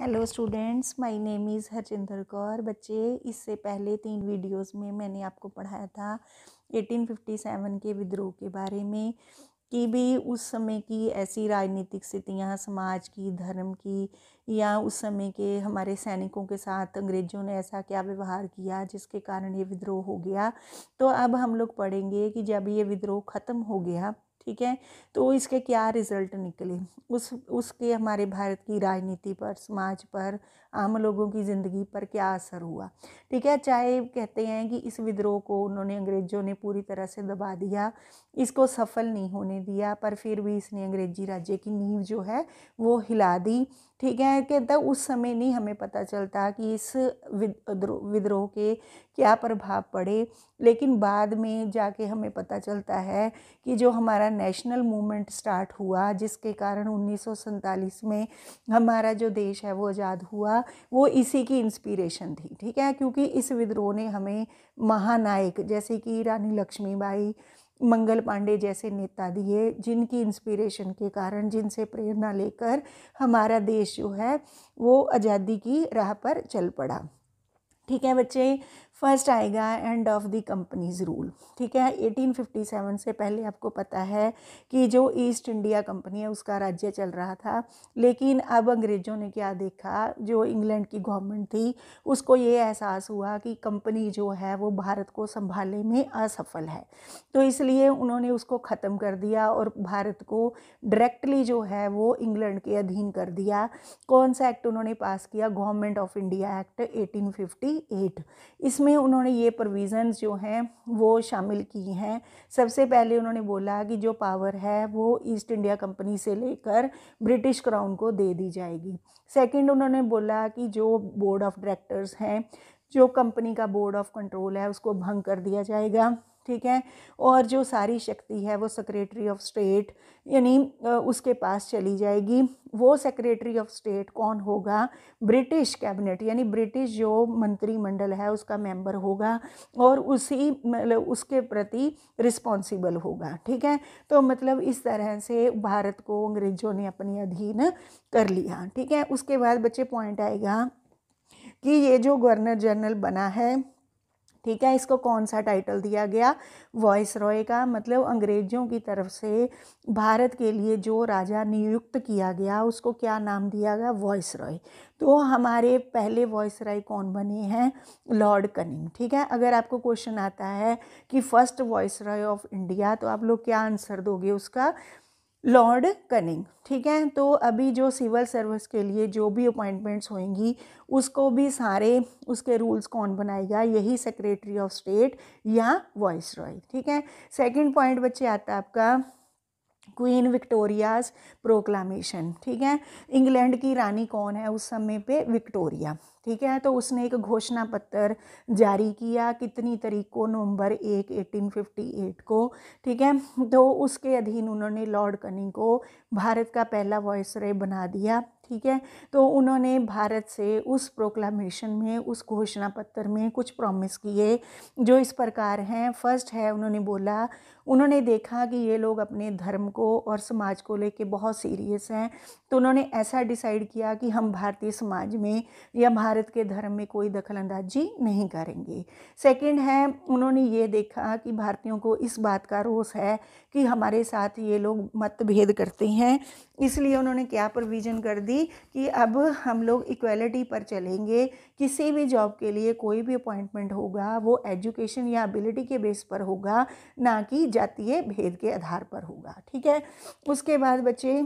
Hello students, my name is Harjinder Kaur. बच्चे, इससे पहले 3 वीडियोस में मैंने आपको पढ़ाया था 1857 के विद्रोह के बारे में कि भी उस समय की ऐसी राजनीतिक स्थितियाँ समाज की, धर्म की, या उस समय के हमारे सैनिकों के साथ अंग्रेज़ों ने ऐसा क्या व्यवहार किया जिसके कारण ये विद्रोह हो गया। तो अब हम लोग पढ़ेंगे कि जब ये विद्रोह ख़त्म हो गया, ठीक है, तो इसके क्या रिज़ल्ट निकले, उसके हमारे भारत की राजनीति पर, समाज पर, आम लोगों की ज़िंदगी पर क्या असर हुआ। ठीक है, चाहे कहते हैं कि इस विद्रोह को उन्होंने, अंग्रेज़ों ने पूरी तरह से दबा दिया, इसको सफल नहीं होने दिया, पर फिर भी इसने अंग्रेजी राज्य की नींव जो है वो हिला दी। ठीक है, कि तब उस समय नहीं हमें पता चलता कि इस विद्रोह के क्या प्रभाव पड़े, लेकिन बाद में जाके हमें पता चलता है कि जो हमारा नेशनल मूवमेंट स्टार्ट हुआ, जिसके कारण 1947 में हमारा जो देश है वो आज़ाद हुआ, वो इसी की इंस्पिरेशन थी। ठीक है, क्योंकि इस विद्रोह ने हमें महानायक जैसे कि रानी लक्ष्मीबाई, मंगल पांडे जैसे नेता दिए, जिनकी इंस्पिरेशन के कारण, जिनसे प्रेरणा लेकर हमारा देश जो है वो आज़ादी की राह पर चल पड़ा। ठीक है बच्चे, फर्स्ट आएगा end of the companies rule. ठीक है, 1857 से पहले आपको पता है कि जो ईस्ट इंडिया कंपनी है उसका राज्य चल रहा था, लेकिन अब अंग्रेज़ों ने क्या देखा, जो इंग्लैंड की गवर्नमेंट थी उसको ये एहसास हुआ कि कंपनी जो है वो भारत को संभालने में असफल है, तो इसलिए उन्होंने उसको ख़त्म कर दिया और भारत को डायरेक्टली जो है वो इंग्लैंड के अधीन कर दिया। कौन सा एक्ट उन्होंने पास किया? Government of India act 1858। इसमें उन्होंने ये प्रोविज़न्स जो हैं वो शामिल की हैं। सबसे पहले उन्होंने बोला कि जो पावर है वो ईस्ट इंडिया कंपनी से लेकर ब्रिटिश क्राउन को दे दी जाएगी। सेकंड, उन्होंने बोला कि जो बोर्ड ऑफ डायरेक्टर्स हैं, जो कंपनी का बोर्ड ऑफ कंट्रोल है, उसको भंग कर दिया जाएगा। ठीक है, और जो सारी शक्ति है वो सेक्रेटरी ऑफ स्टेट यानी उसके पास चली जाएगी। वो सेक्रेटरी ऑफ स्टेट कौन होगा? ब्रिटिश कैबिनेट यानी ब्रिटिश जो मंत्रिमंडल है उसका मेंबर होगा और उसी मतलब उसके प्रति रिस्पॉन्सिबल होगा। ठीक है, तो मतलब इस तरह से भारत को अंग्रेज़ों ने अपने अधीन कर लिया। ठीक है, उसके बाद बच्चे पॉइंट आएगा कि ये जो गवर्नर जनरल बना है, ठीक है, इसको कौन सा टाइटल दिया गया? वॉइस रॉय का। मतलब अंग्रेज़ों की तरफ से भारत के लिए जो राजा नियुक्त किया गया उसको क्या नाम दिया गया? वॉइस रॉय। तो हमारे पहले वॉइस रॉय कौन बने हैं? Lord cunning. ठीक है, अगर आपको क्वेश्चन आता है कि first voice Roy of India, तो आप लोग क्या आंसर दोगे उसका? Lord cunning. ठीक है, तो अभी जो सिविल सर्विस के लिए जो भी अपॉइंटमेंट्स होंगी उसको भी सारे उसके रूल्स कौन बनाएगा? यही सेक्रेटरी ऑफ स्टेट या वॉइस रॉय। ठीक है, सेकंड पॉइंट बच्चे आता है आपका क्वीन विक्टोरियाज प्रोक्लामेशन। ठीक है, इंग्लैंड की रानी कौन है उस समय पे? विक्टोरिया। ठीक है, तो उसने एक घोषणा पत्र जारी किया कितनी तारीख को? नवंबर 1, 1858 को। ठीक है, तो उसके अधीन उन्होंने लॉर्ड कनिंग को भारत का पहला वॉइसरॉय बना दिया। ठीक है, तो उन्होंने भारत से उस प्रोक्लामेशन में, उस घोषणा पत्र में कुछ प्रॉमिस किए जो इस प्रकार हैं। फर्स्ट है, उन्होंने बोला, उन्होंने देखा कि ये लोग अपने धर्म को और समाज को लेके बहुत सीरियस हैं, तो उन्होंने ऐसा डिसाइड किया कि हम भारतीय समाज में या भारत के धर्म में कोई दखलंदाजी नहीं करेंगे। सेकंड है, उन्होंने ये देखा कि भारतीयों को इस बात का रोष है कि हमारे साथ ये लोग मतभेद करते हैं, इसलिए उन्होंने क्या प्रोविज़न कर दी कि अब हम लोग इक्वलिटी पर चलेंगे। किसी भी जॉब के लिए कोई भी अपॉइंटमेंट होगा वो एजुकेशन या एबिलिटी के बेस पर होगा, ना कि जातीय भेद के आधार पर होगा। ठीक है, उसके बाद बच्चे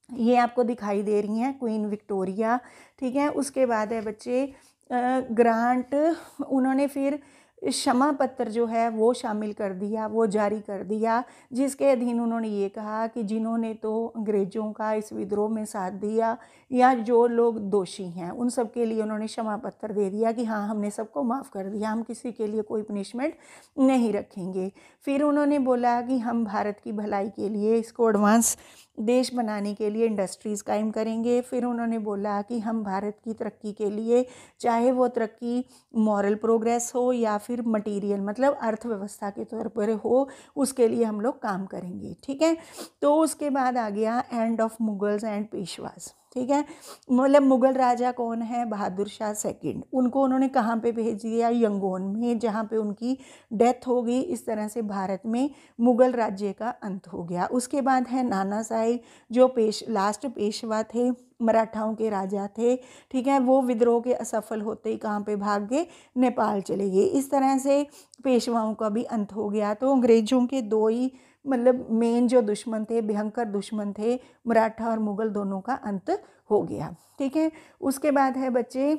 ये आपको दिखाई दे रही हैं क्वीन विक्टोरिया। ठीक है, उसके बाद है बच्चे ग्रांट। उन्होंने फिर क्षमा पत्र जो है वो शामिल कर दिया, वो जारी कर दिया, जिसके अधीन उन्होंने ये कहा कि जिन्होंने तो अंग्रेज़ों का इस विद्रोह में साथ दिया या जो लोग दोषी हैं उन सब के लिए उन्होंने क्षमा पत्र दे दिया कि हाँ, हमने सबको माफ़ कर दिया, हम किसी के लिए कोई पनिशमेंट नहीं रखेंगे। फिर उन्होंने बोला कि हम भारत की भलाई के लिए, इसको एडवांस देश बनाने के लिए इंडस्ट्रीज़ कायम करेंगे। फिर उन्होंने बोला कि हम भारत की तरक्की के लिए, चाहे वो तरक्की मॉरल प्रोग्रेस हो या फिर मटेरियल मतलब अर्थव्यवस्था के तौर पर हो, उसके लिए हम लोग काम करेंगे। ठीक है, तो उसके बाद आ गया end of Mughals and Peshwas. ठीक है। मतलब मुग़ल राजा कौन है? बहादुर शाह सेकंड। उनको उन्होंने कहाँ पे भेज दिया? यंगोन में, जहाँ पे उनकी डेथ हो गई। इस तरह से भारत में मुग़ल राज्य का अंत हो गया। उसके बाद है नाना साहेब, जो लास्ट पेशवा थे, मराठाओं के राजा थे, ठीक है। वो विद्रोह के असफल होते ही कहाँ पे भाग गए? नेपाल चले गए। इस तरह से पेशवाओं का भी अंत हो गया। तो अंग्रेज़ों के दो ही मतलब मेन जो दुश्मन थे, भयंकर दुश्मन थे, मराठा और मुग़ल, दोनों का अंत हो गया, ठीक है। उसके बाद है बच्चे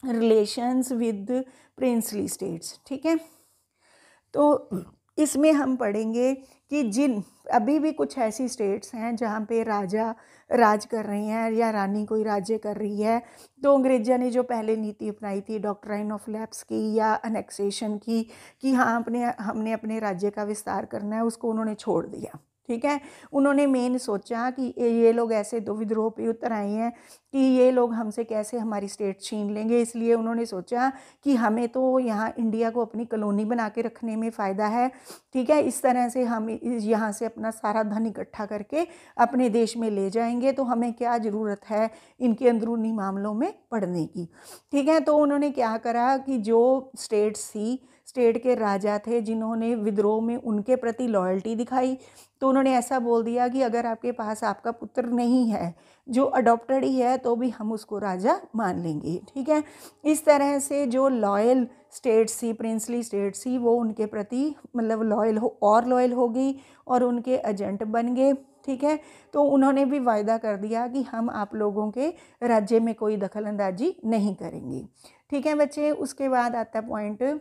रिलेशंस विद प्रिंसली स्टेट्स, ठीक है। तो इसमें हम पढ़ेंगे कि जिन अभी भी कुछ ऐसी स्टेट्स हैं जहाँ पे राजा राज कर रही हैं या रानी कोई राज्य कर रही है, तो अंग्रेज़ों ने जो पहले नीति अपनाई थी डॉक्ट्राइन ऑफ लैप्स की या अनेक्सेशन की, कि हाँ हमने अपने राज्य का विस्तार करना है, उसको उन्होंने छोड़ दिया, ठीक है। उन्होंने मेन सोचा कि ये लोग ऐसे दो विद्रोह पे उतर आए हैं कि ये लोग हमसे कैसे हमारी स्टेट छीन लेंगे, इसलिए उन्होंने सोचा कि हमें तो यहाँ इंडिया को अपनी कॉलोनी बना के रखने में फ़ायदा है, ठीक है। इस तरह से हम यहाँ से अपना सारा धन इकट्ठा करके अपने देश में ले जाएंगे, तो हमें क्या ज़रूरत है इनके अंदरूनी मामलों में पड़ने की, ठीक है। तो उन्होंने क्या करा कि जो स्टेट्स थी, स्टेट के राजा थे जिन्होंने विद्रोह में उनके प्रति लॉयल्टी दिखाई, तो उन्होंने ऐसा बोल दिया कि अगर आपके पास आपका पुत्र नहीं है जो अडॉप्टेड ही है, तो भी हम उसको राजा मान लेंगे, ठीक है। इस तरह से जो लॉयल स्टेट्स थी, प्रिंसली स्टेट्स थी, वो उनके प्रति मतलब लॉयल हो गई और उनके एजेंट बन गए, ठीक है। तो उन्होंने भी वायदा कर दिया कि हम आप लोगों के राज्य में कोई दखल अंदाजी नहीं करेंगे, ठीक है बच्चे। उसके बाद आता point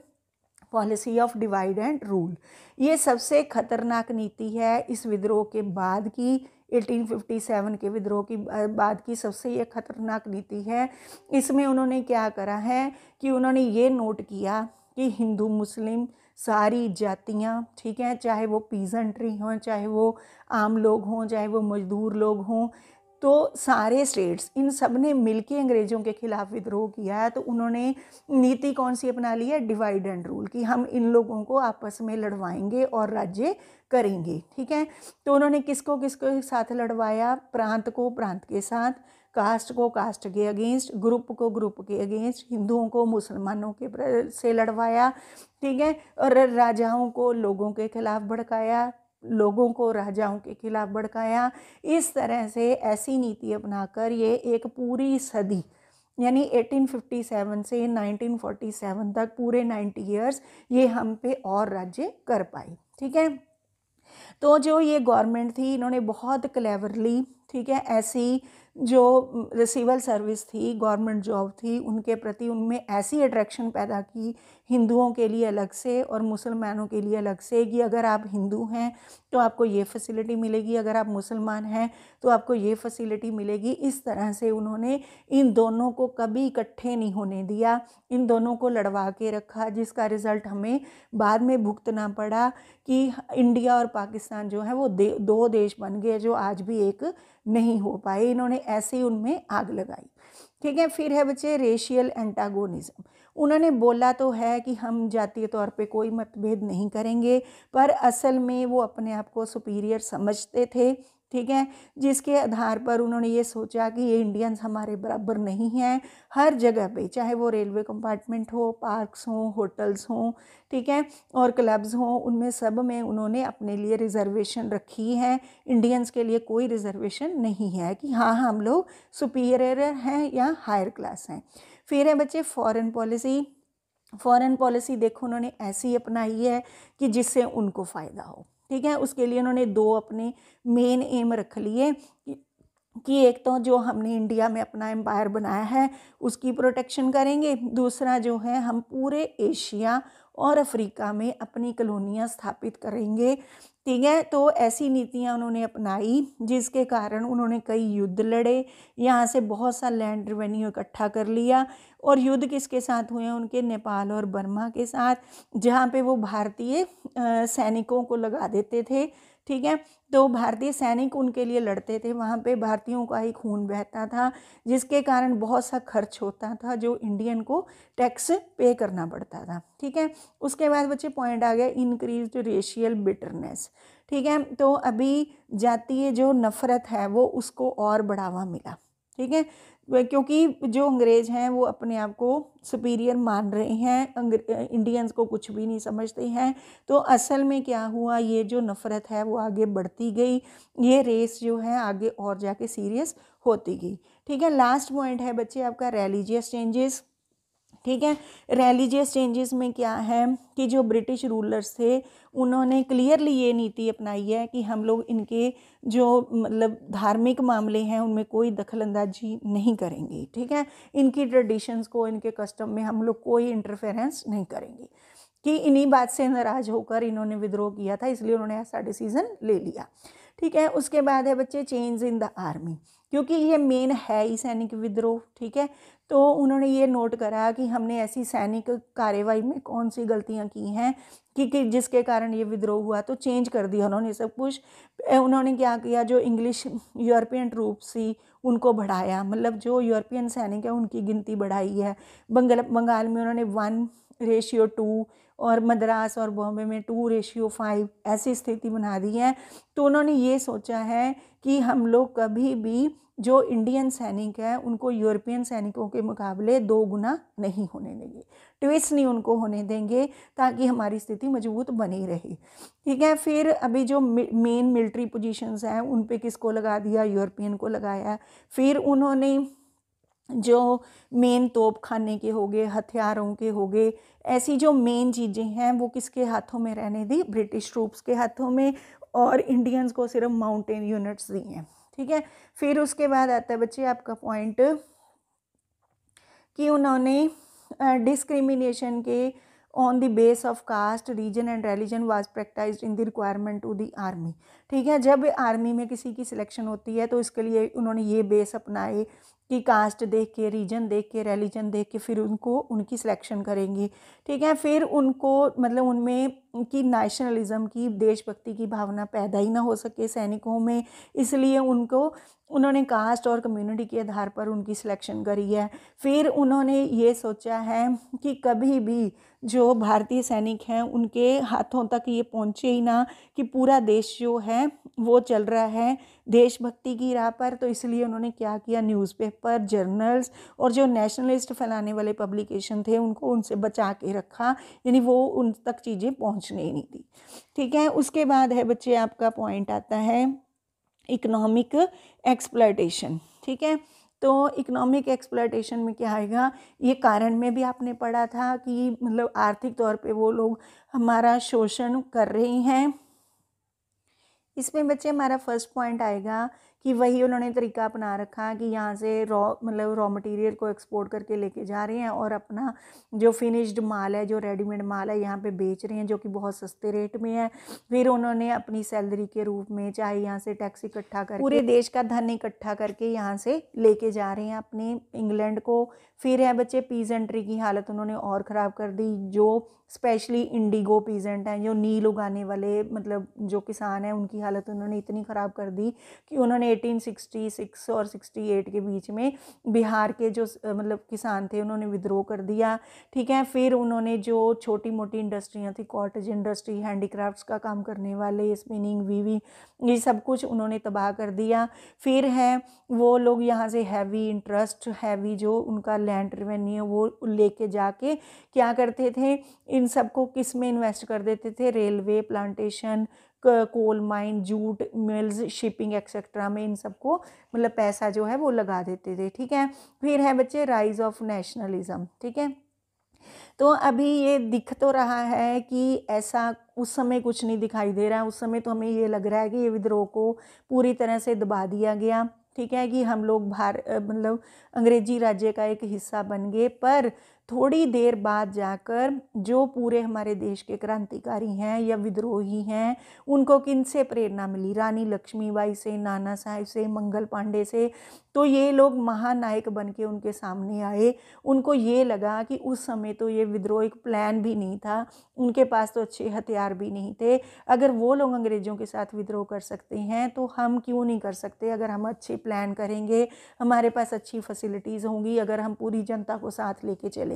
policy of divide and rule. ये सबसे खतरनाक नीति है इस विद्रोह के बाद की, 1857 के विद्रोह की बाद की सबसे ये खतरनाक नीति है। इसमें उन्होंने क्या करा है कि उन्होंने ये नोट किया कि हिंदू मुस्लिम सारी जातियाँ, ठीक है, चाहे वो पीजेंट्री हों, चाहे वो आम लोग हों, चाहे वो मजदूर लोग हों, तो सारे स्टेट्स इन सब ने मिलके अंग्रेज़ों के खिलाफ विद्रोह किया है। तो उन्होंने नीति कौन सी अपना ली है? डिवाइड एंड रूल, कि हम इन लोगों को आपस में लड़वाएंगे और राज्य करेंगे, ठीक है। तो उन्होंने किसको किसको साथ लड़वाया? प्रांत को प्रांत के साथ, कास्ट को कास्ट के अगेंस्ट, ग्रुप को ग्रुप के अगेंस्ट, हिंदुओं को मुसलमानों के से लड़वाया, ठीक है। और राजाओं को लोगों के खिलाफ भड़काया, लोगों को राजाओं के खिलाफ भड़काया। इस तरह से ऐसी नीति अपनाकर ये एक पूरी सदी यानी 1857 से 1947 तक पूरे 90 ईयर्स ये हम पे और राज्य कर पाई, ठीक है। तो जो ये गवर्नमेंट थी, इन्होंने बहुत क्लेवरली, ठीक है, ऐसी जो सिविल सर्विस थी, गवर्नमेंट जॉब थी, उनके प्रति उनमें ऐसी अट्रैक्शन पैदा की हिंदुओं के लिए अलग से और मुसलमानों के लिए अलग से, कि अगर आप हिंदू हैं तो आपको ये फैसिलिटी मिलेगी, अगर आप मुसलमान हैं तो आपको ये फैसिलिटी मिलेगी। इस तरह से उन्होंने इन दोनों को कभी इकट्ठे नहीं होने दिया, इन दोनों को लड़वा के रखा, जिसका रिज़ल्ट हमें बाद में भुगतना पड़ा कि इंडिया और पाकिस्तान जो है वो दो देश बन गए जो आज भी एक नहीं हो पाए। इन्होंने ऐसे ही उनमें आग लगाई, ठीक है। फिर है बच्चे रेशियल एंटागोनिज्म। उन्होंने बोला तो है कि हम जातीय तौर पे कोई मतभेद नहीं करेंगे, पर असल में वो अपने आप को सुपीरियर समझते थे, ठीक है। जिसके आधार पर उन्होंने ये सोचा कि ये इंडियंस हमारे बराबर नहीं हैं। हर जगह पे, चाहे वो रेलवे कंपार्टमेंट हो, पार्क्स हों, होटल्स हों, ठीक है, और क्लब्स हों, उनमें सब में उन्होंने अपने लिए रिजर्वेशन रखी है। इंडियंस के लिए कोई रिजर्वेशन नहीं है कि हाँ हम लोग सुपीरियर हैं या हायर क्लास हैं। फिर है बच्चे फॉरेन पॉलिसी। फॉरेन पॉलिसी देखो उन्होंने ऐसी अपनाई है कि जिससे उनको फ़ायदा हो, ठीक है। उसके लिए उन्होंने दो अपने मेन एम रख लिए कि एक तो जो हमने इंडिया में अपना एम्पायर बनाया है उसकी प्रोटेक्शन करेंगे, दूसरा जो है हम पूरे एशिया और अफ्रीका में अपनी कॉलोनियाँ स्थापित करेंगे, ठीक है। तो ऐसी नीतियाँ उन्होंने अपनाई जिसके कारण उन्होंने कई युद्ध लड़े, यहाँ से बहुत सा लैंड रेवेन्यू इकट्ठा कर लिया। और युद्ध किसके साथ हुए हैं? उनके नेपाल और बर्मा के साथ, जहाँ पे वो भारतीय सैनिकों को लगा देते थे, ठीक है। तो भारतीय सैनिक उनके लिए लड़ते थे, वहाँ पे भारतीयों का ही खून बहता था, जिसके कारण बहुत सा खर्च होता था जो इंडियन को टैक्स पे करना पड़ता था, ठीक है। उसके बाद बच्चे पॉइंट आ गया इंक्रीज्ड रेशियल बिटरनेस, ठीक है। तो अभी जातीय जो नफ़रत है वो उसको और बढ़ावा मिला, ठीक है। क्योंकि जो अंग्रेज़ हैं वो अपने आप को सुपीरियर मान रहे हैं, इंडियंस को कुछ भी नहीं समझते हैं। तो असल में क्या हुआ, ये जो नफ़रत है वो आगे बढ़ती गई, ये रेस जो है आगे और जाके सीरियस होती गई। ठीक है। लास्ट पॉइंट है बच्चे आपका रिलीजियस चेंजेस। ठीक है। रिलीजियस चेंजेस में क्या है कि जो ब्रिटिश रूलर्स थे उन्होंने क्लियरली ये नीति अपनाई है कि हम लोग इनके जो मतलब धार्मिक मामले हैं उनमें कोई दखलंदाजी नहीं करेंगे। ठीक है। इनकी ट्रेडिशंस को, इनके कस्टम में हम लोग कोई इंटरफेरेंस नहीं करेंगे। कि इन्हीं बात से नाराज होकर इन्होंने विद्रोह किया था, इसलिए उन्होंने ऐसा डिसीजन ले लिया। ठीक है। उसके बाद है बच्चे चेंज इन द आर्मी, क्योंकि ये मेन है ही सैनिक विद्रोह। ठीक है। तो उन्होंने ये नोट करा कि हमने ऐसी सैनिक कार्यवाही में कौन सी गलतियां की हैं कि जिसके कारण ये विद्रोह हुआ, तो चेंज कर दिया उन्होंने सब कुछ। उन्होंने क्या किया, जो इंग्लिश यूरोपियन ट्रूप्स थी उनको बढ़ाया, मतलब जो यूरोपियन सैनिक है उनकी गिनती बढ़ाई है। बंगाल में उन्होंने 1:2 और मद्रास और बॉम्बे में 2:5 ऐसी स्थिति बना दी है। तो उन्होंने ये सोचा है कि हम लोग कभी भी जो इंडियन सैनिक है उनको यूरोपियन सैनिकों के मुकाबले 2 गुना नहीं होने देंगे, ट्विस्ट नहीं उनको होने देंगे, ताकि हमारी स्थिति मजबूत बनी रहे। ठीक है। फिर अभी जो मेन मिलिट्री पोजीशंस हैं उन पे किसको लगा दिया, यूरोपियन को लगाया। फिर उन्होंने जो मेन तोप खाने के हो गए, हथियारों के हो गए, ऐसी जो मेन चीज़ें हैं वो किसके हाथों में रहने दी, ब्रिटिश ट्रूप्स के हाथों में, और इंडियंस को सिर्फ माउंटेन यूनिट्स दी हैं। ठीक है। फिर उसके बाद आता है बच्चे आपका पॉइंट कि उन्होंने डिस्क्रिमिनेशन के on the base of caste, region and religion was practised in the requirement to the army. ठीक है। जब आर्मी में किसी की सिलेक्शन होती है तो इसके लिए उन्होंने ये बेस अपनाए कि कास्ट देख के, रीजन देख के, रिलीजन देख के फिर उनको उनकी सिलेक्शन करेंगे। ठीक है। फिर उनको मतलब उनमें की नेशनलिज्म की, देशभक्ति की भावना पैदा ही ना हो सके सैनिकों में, इसलिए उन्होंने कास्ट और कम्युनिटी के आधार पर उनकी सिलेक्शन करी है। फिर उन्होंने ये सोचा है कि कभी भी जो भारतीय सैनिक हैं उनके हाथों तक ये पहुँचे ही ना कि पूरा देश जो है वो चल रहा है देशभक्ति की राह पर। तो इसलिए उन्होंने क्या किया, न्यूज़पेपर, जर्नल्स और जो नेशनलिस्ट फैलाने वाले पब्लिकेशन थे उनको उनसे बचा के रखा, यानी वो उन तक चीज़ें पहुंचने ही नहीं दी। ठीक है। उसके बाद है बच्चे आपका पॉइंट आता है इकोनॉमिक एक्सप्लॉयटेशन। ठीक है। तो इकोनॉमिक एक्सप्लॉयटेशन में क्या आएगा, ये कारण में भी आपने पढ़ा था कि मतलब आर्थिक तौर पे वो लोग हमारा शोषण कर रहे हैं। इसमें बच्चे हमारा फर्स्ट पॉइंट आएगा कि वही उन्होंने तरीका अपना रखा कि यहाँ से रॉ मटेरियल को एक्सपोर्ट करके लेके जा रहे हैं और अपना जो फिनिश्ड माल है, जो रेडीमेड माल है, यहाँ पे बेच रहे हैं, जो कि बहुत सस्ते रेट में है। फिर उन्होंने अपनी सैलरी के रूप में चाहे यहाँ से टैक्स इकट्ठा करके, पूरे देश का धन इकट्ठा करके यहाँ से लेके जा रहे हैं अपने इंग्लैंड को। फिर है बच्चे पीजेंट्री की हालत उन्होंने और ख़राब कर दी, जो स्पेशली इंडिगो पीजेंट हैं, जो नील उगाने वाले मतलब जो किसान हैं, उनकी हालत उन्होंने इतनी ख़राब कर दी कि उन्होंने 1866 और 68 के बीच में बिहार के जो मतलब किसान थे उन्होंने विद्रोह कर दिया। ठीक है। फिर उन्होंने जो छोटी मोटी इंडस्ट्रियाँ थी, कॉटेज इंडस्ट्री, हैंडीक्राफ्ट्स का काम करने वाले, स्पिनिंग, वीविंग, ये सब कुछ उन्होंने तबाह कर दिया। फिर है वो लोग यहाँ से हैवी इंटरेस्ट, हैवी जो उनका लैंड रेवेन्यू वो लेके जाके क्या करते थे, इन सबको किस में इन्वेस्ट कर देते थे, railway, plantation, coal mine, jute mills, shipping etcetera में इन सबको मतलब पैसा जो है वो लगा देते थे। ठीक है। फिर है बच्चे राइज ऑफ नेशनलिज्म। ठीक है। तो अभी ये दिख तो रहा है कि ऐसा उस समय कुछ नहीं दिखाई दे रहा है। उस समय तो हमें ये लग रहा है कि ये विद्रोह को पूरी तरह से दबा दिया गया। ठीक है। कि हम लोग मतलब अंग्रेजी राज्य का एक हिस्सा बन गए। पर थोड़ी देर बाद जाकर जो पूरे हमारे देश के क्रांतिकारी हैं या विद्रोही हैं उनको किन से प्रेरणा मिली, रानी लक्ष्मीबाई से, नाना साहब से, मंगल पांडे से। तो ये लोग महानायक बन के उनके सामने आए। उनको ये लगा कि उस समय तो ये विद्रोह एक प्लान भी नहीं था, उनके पास तो अच्छे हथियार भी नहीं थे। अगर वो लोग अंग्रेज़ों के साथ विद्रोह कर सकते हैं तो हम क्यों नहीं कर सकते। अगर हम अच्छे प्लान करेंगे, हमारे पास अच्छी फैसिलिटीज़ होंगी, अगर हम पूरी जनता को साथ लेके चलेंगे।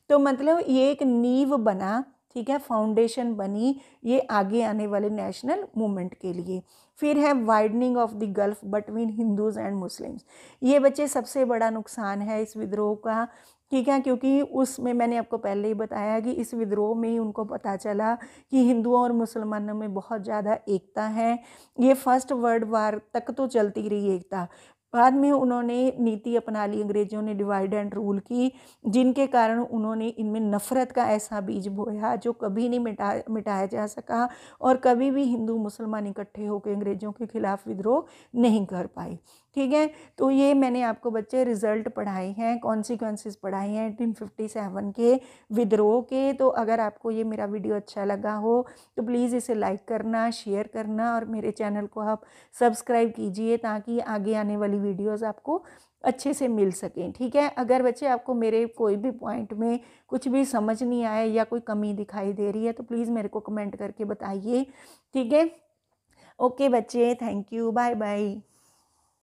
तो मतलब ये एक नींव बना। ठीक है, फाउंडेशन बनी ये आगे आने वाले नेशनल मूवमेंट के लिए। फिर है widening of the gulf between Hindus and Muslims. ये बच्चे सबसे बड़ा नुकसान है इस विद्रोह का, ठीक है, क्योंकि उसमें मैंने आपको पहले ही बताया कि इस विद्रोह में ही उनको पता चला कि हिंदुओं और मुसलमानों में बहुत ज़्यादा एकता है। ये फर्स्ट वर्ल्ड वार तक तो चलती रही एकता, बाद में उन्होंने नीति अपना ली, अंग्रेज़ों ने डिवाइड एंड रूल की, जिनके कारण उन्होंने इनमें नफ़रत का ऐसा बीज बोया जो कभी नहीं मिटाया जा सका, और कभी भी हिंदू मुसलमान इकट्ठे होकर अंग्रेज़ों के खिलाफ विद्रोह नहीं कर पाए। ठीक है, तो ये मैंने आपको बच्चे रिज़ल्ट पढ़ाए हैं, कॉन्सिक्वेंसेस पढ़ाए हैं 1857 के विद्रोह के। तो अगर आपको ये मेरा वीडियो अच्छा लगा हो तो प्लीज़ इसे लाइक करना, शेयर करना, और मेरे चैनल को आप सब्सक्राइब कीजिए ताकि आगे आने वाली वीडियोस आपको अच्छे से मिल सकें। ठीक है, अगर बच्चे आपको मेरे कोई भी पॉइंट में कुछ भी समझ नहीं आया या कोई कमी दिखाई दे रही है तो प्लीज़ मेरे को कमेंट करके बताइए। ठीक है, ओके बच्चे, थैंक यू, बाय बाय।